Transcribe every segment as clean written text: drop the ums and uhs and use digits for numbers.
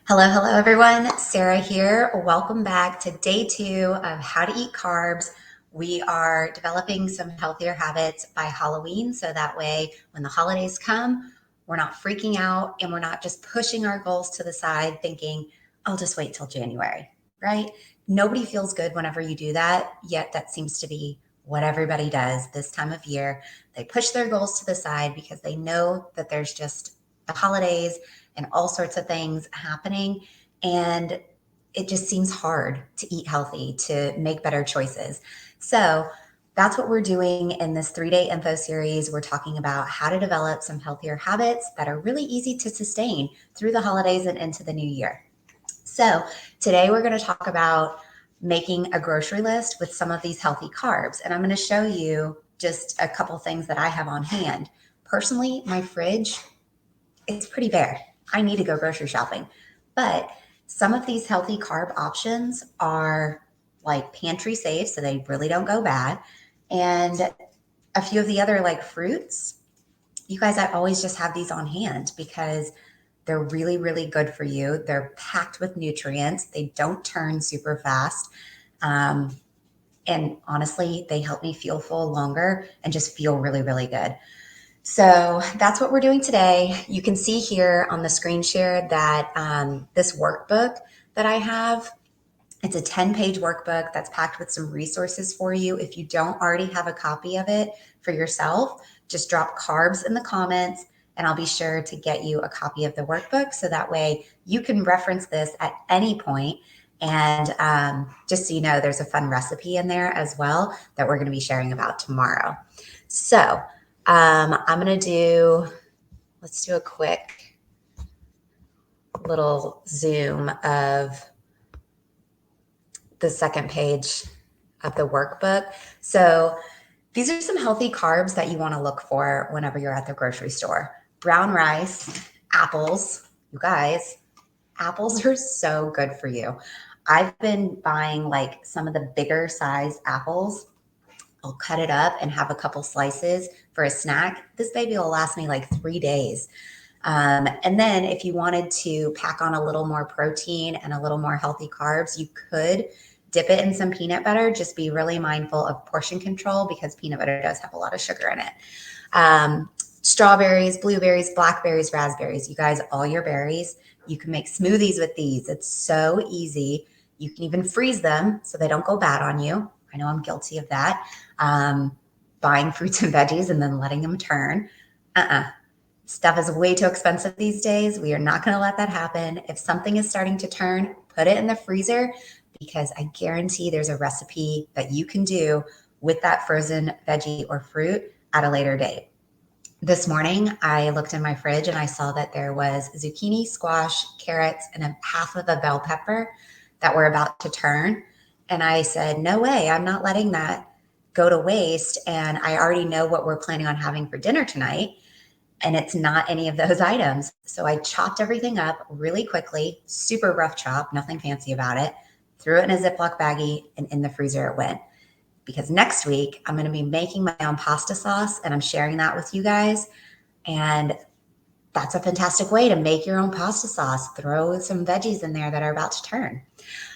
Hello, everyone. Sarah here. Welcome back to day 2 of How to Eat Carbs. We are developing some healthier habits by Halloween so that way when the holidays come, we're not freaking out and we're not just pushing our goals to the side thinking, I'll just wait till January, right? Nobody feels good whenever you do that, yet that seems to be what everybody does this time of year. They push their goals to the side because they know that there's just the holidays and all sorts of things happening. And it just seems hard to eat healthy, to make better choices. So that's what we're doing in this 3-day info series. We're talking about how to develop some healthier habits that are really easy to sustain through the holidays and into the new year. So today we're going to talk about making a grocery list with some of these healthy carbs. And I'm going to show you just a couple things that I have on hand. Personally, my fridge, it's pretty bare. I need to go grocery shopping. But some of these healthy carb options are like pantry safe, so they really don't go bad. And a few of the other like fruits, you guys, I always just have these on hand because they're really, really good for you. They're packed with nutrients. They don't turn super fast. Um, and honestly, they help me feel full longer and just feel really, really good. So that's what we're doing today. You can see here on the screen share that this workbook that I have, it's a 10-page workbook that's packed with some resources for you. If you don't already have a copy of it for yourself, just drop carbs in the comments and I'll be sure to get you a copy of the workbook. So that way you can reference this at any point. And just so you know, there's a fun recipe in there as well that we're going to be sharing about tomorrow. So I'm going to let's do a quick little zoom of the second page of the workbook. So these are some healthy carbs that you want to look for whenever you're at the grocery store. Brown rice, apples. You guys, apples are so good for you. I've been buying like some of the bigger size apples. I'll cut it up and have a couple slices for a snack. This baby will last me like 3 days. And then if you wanted to pack on a little more protein and a little more healthy carbs, you could dip it in some peanut butter. Just be really mindful of portion control because peanut butter does have a lot of sugar in it. Strawberries, blueberries, blackberries, raspberries, you guys, all your berries. You can make smoothies with these. It's so easy. You can even freeze them so they don't go bad on you. I know I'm guilty of that. Buying fruits and veggies and then letting them turn. Stuff is way too expensive these days. We are not going to let that happen. If something is starting to turn, put it in the freezer because I guarantee there's a recipe that you can do with that frozen veggie or fruit at a later date. This morning, I looked in my fridge and I saw that there was zucchini, squash, carrots, and a half of a bell pepper that were about to turn. And I said, no way, I'm not letting that go to waste. And I already know what we're planning on having for dinner tonight. And it's not any of those items. So I chopped everything up really quickly, super rough chop, nothing fancy about it, threw it in a Ziploc baggie, and in the freezer it went. Because next week I'm going to be making my own pasta sauce and I'm sharing that with you guys. And that's a fantastic way to make your own pasta sauce. Throw some veggies in there that are about to turn.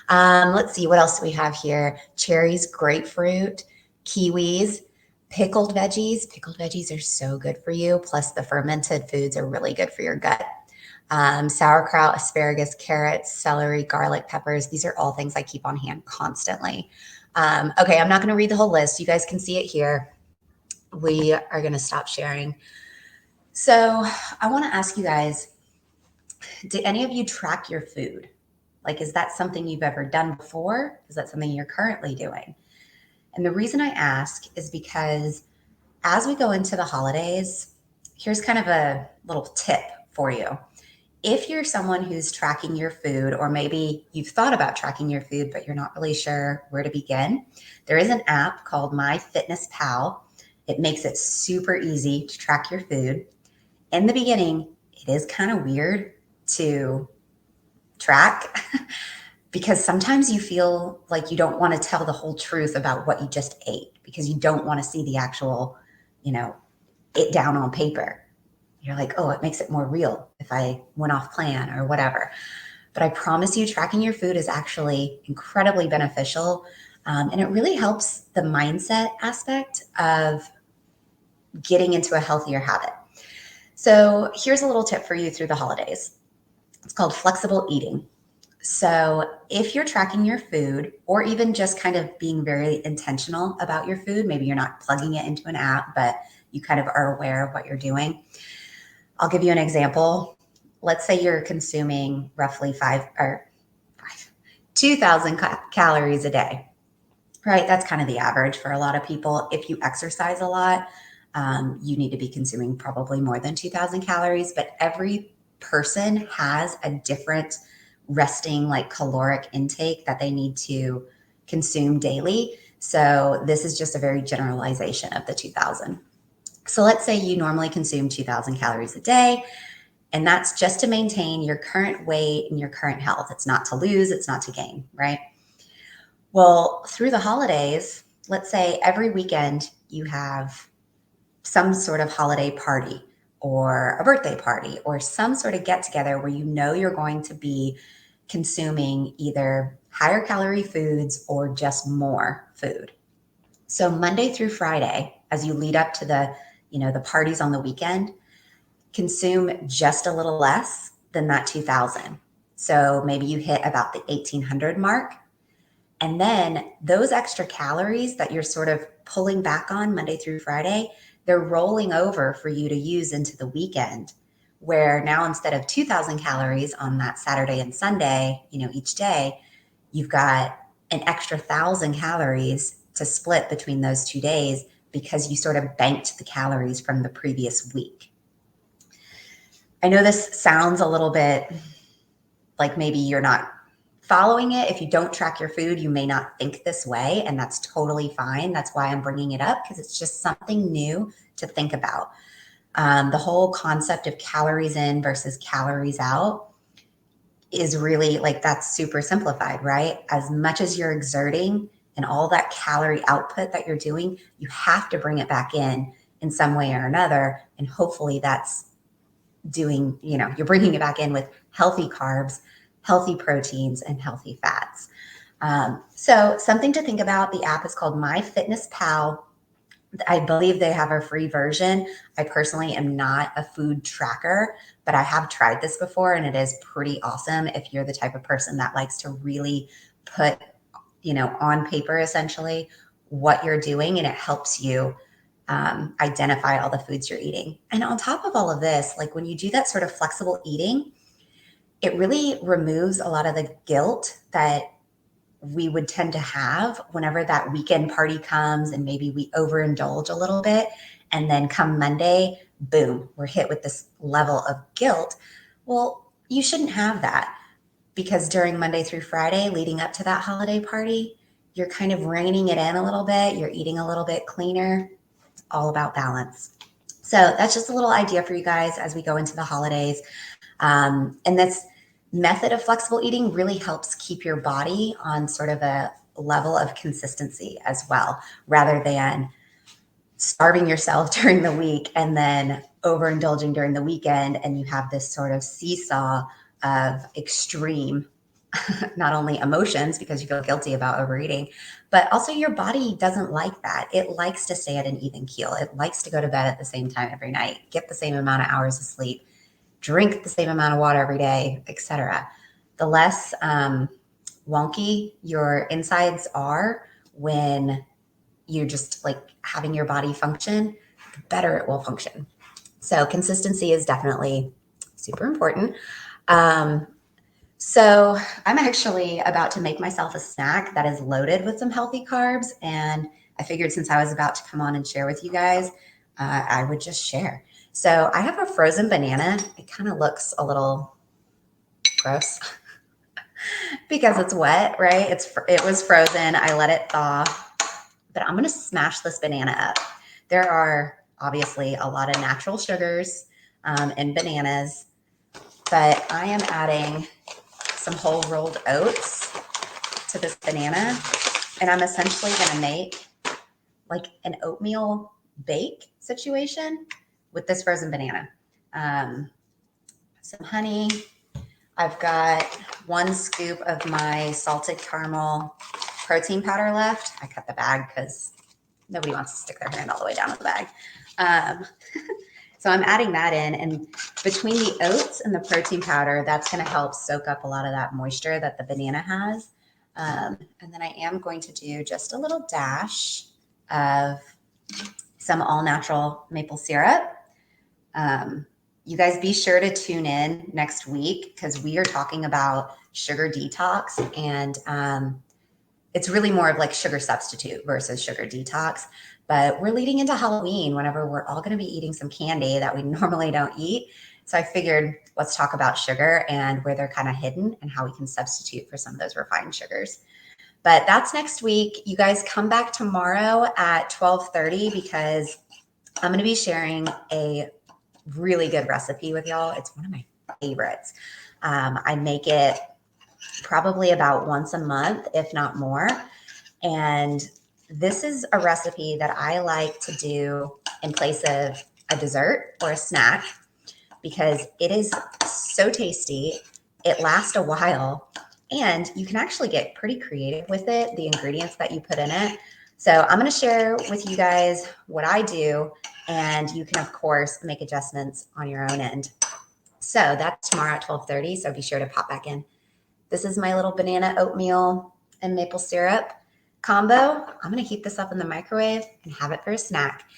Let's see, what else do we have here? Cherries, grapefruit, kiwis, pickled veggies. Pickled veggies are so good for you. Plus the fermented foods are really good for your gut. Sauerkraut, asparagus, carrots, celery, garlic, peppers. These are all things I keep on hand constantly. Okay, I'm not going to read the whole list. You guys can see it here. We are going to stop sharing. So I want to ask you guys, did any of you track your food? Like, is that something you've ever done before? Is that something you're currently doing? And the reason I ask is because as we go into the holidays, here's kind of a little tip for you. If you're someone who's tracking your food, or maybe you've thought about tracking your food, but you're not really sure where to begin, there is an app called MyFitnessPal. It makes it super easy to track your food. In the beginning, it is kind of weird to track because sometimes you feel like you don't want to tell the whole truth about what you just ate because you don't want to see the actual, it down on paper. You're like, oh, it makes it more real if I went off plan or whatever. But I promise you, tracking your food is actually incredibly beneficial. And it really helps the mindset aspect of getting into a healthier habit. So here's a little tip for you through the holidays. It's called flexible eating. So if you're tracking your food or even just kind of being very intentional about your food, maybe you're not plugging it into an app, but you kind of are aware of what you're doing. I'll give you an example. Let's say you're consuming roughly 2,000 calories a day, right? That's kind of the average for a lot of people. If you exercise a lot, you need to be consuming probably more than 2,000 calories, but every person has a different resting like caloric intake that they need to consume daily. So this is just a very generalization of the 2,000. So let's say you normally consume 2,000 calories a day, and that's just to maintain your current weight and your current health. It's not to lose, it's not to gain, right? Well, through the holidays, let's say every weekend you have some sort of holiday party or a birthday party or some sort of get together where you know you're going to be consuming either higher calorie foods or just more food. So Monday through Friday, as you lead up to the parties on the weekend, consume just a little less than that 2,000. So maybe you hit about the 1,800 mark. And then those extra calories that you're sort of pulling back on Monday through Friday, they're rolling over for you to use into the weekend, where now instead of 2,000 calories on that Saturday and Sunday, each day, you've got an extra 1,000 calories to split between those 2 days because you sort of banked the calories from the previous week. I know this sounds a little bit like maybe you're not following it. If you don't track your food, you may not think this way, and that's totally fine. That's why I'm bringing it up, because it's just something new to think about. The whole concept of calories in versus calories out is really like, that's super simplified, right? As much as you're exerting and all that calorie output that you're doing, you have to bring it back in some way or another. And hopefully that's you're bringing it back in with healthy carbs, healthy proteins, and healthy fats. So something to think about. The app is called MyFitnessPal. I believe they have a free version. I personally am not a food tracker, but I have tried this before, and it is pretty awesome if you're the type of person that likes to really put, on paper essentially what you're doing, and it helps you identify all the foods you're eating. And on top of all of this, like when you do that sort of flexible eating, it really removes a lot of the guilt that we would tend to have whenever that weekend party comes and maybe we overindulge a little bit. And then come Monday, boom, we're hit with this level of guilt. Well, you shouldn't have that, because during Monday through Friday, leading up to that holiday party, you're kind of reining it in a little bit. You're eating a little bit cleaner. It's all about balance. So that's just a little idea for you guys as we go into the holidays. And this method of flexible eating really helps keep your body on sort of a level of consistency as well, rather than starving yourself during the week and then overindulging during the weekend. And you have this sort of seesaw of extreme, not only emotions because you feel guilty about overeating, but also your body doesn't like that. It likes to stay at an even keel. It likes to go to bed at the same time every night, get the same amount of hours of sleep, drink the same amount of water every day, etc. The less wonky your insides are when you're just like having your body function, the better it will function. So consistency is definitely super important. So I'm actually about to make myself a snack that is loaded with some healthy carbs. And I figured since I was about to come on and share with you guys, I would just share. So I have a frozen banana. It kind of looks a little gross because it's wet, right? It was frozen. I let it thaw, but I'm going to smash this banana up. There are obviously a lot of natural sugars in bananas, but I am adding some whole rolled oats to this banana, and I'm essentially going to make like an oatmeal bake situation with this frozen banana. Some honey. I've got 1 scoop of my salted caramel protein powder left. I cut the bag because nobody wants to stick their hand all the way down to the bag. So I'm adding that in, and between the oats and the protein powder, that's going to help soak up a lot of that moisture that the banana has. And then I am going to do just a little dash of some all natural maple syrup. You guys be sure to tune in next week because we are talking about sugar detox, and it's really more of like sugar substitute versus sugar detox. But we're leading into Halloween whenever we're all going to be eating some candy that we normally don't eat. So I figured let's talk about sugar and where they're kind of hidden and how we can substitute for some of those refined sugars. But that's next week. You guys come back tomorrow at 12:30 because I'm going to be sharing a really good recipe with y'all. It's one of my favorites. I make it probably about once a month, if not more. And this is a recipe that I like to do in place of a dessert or a snack because it is so tasty. It lasts a while and you can actually get pretty creative with it, the ingredients that you put in it. So I'm going to share with you guys what I do, and you can, of course, make adjustments on your own end. So that's tomorrow at 12:30. So be sure to pop back in. This is my little banana oatmeal and maple syrup combo. I'm going to heat this up in the microwave and have it for a snack.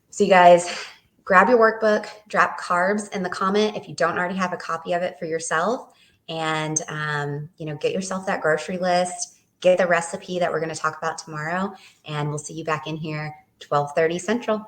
So you guys grab your workbook, drop carbs in the comment if you don't already have a copy of it for yourself, and get yourself that grocery list, get the recipe that we're going to talk about tomorrow, and we'll see you back in here 12:30 Central.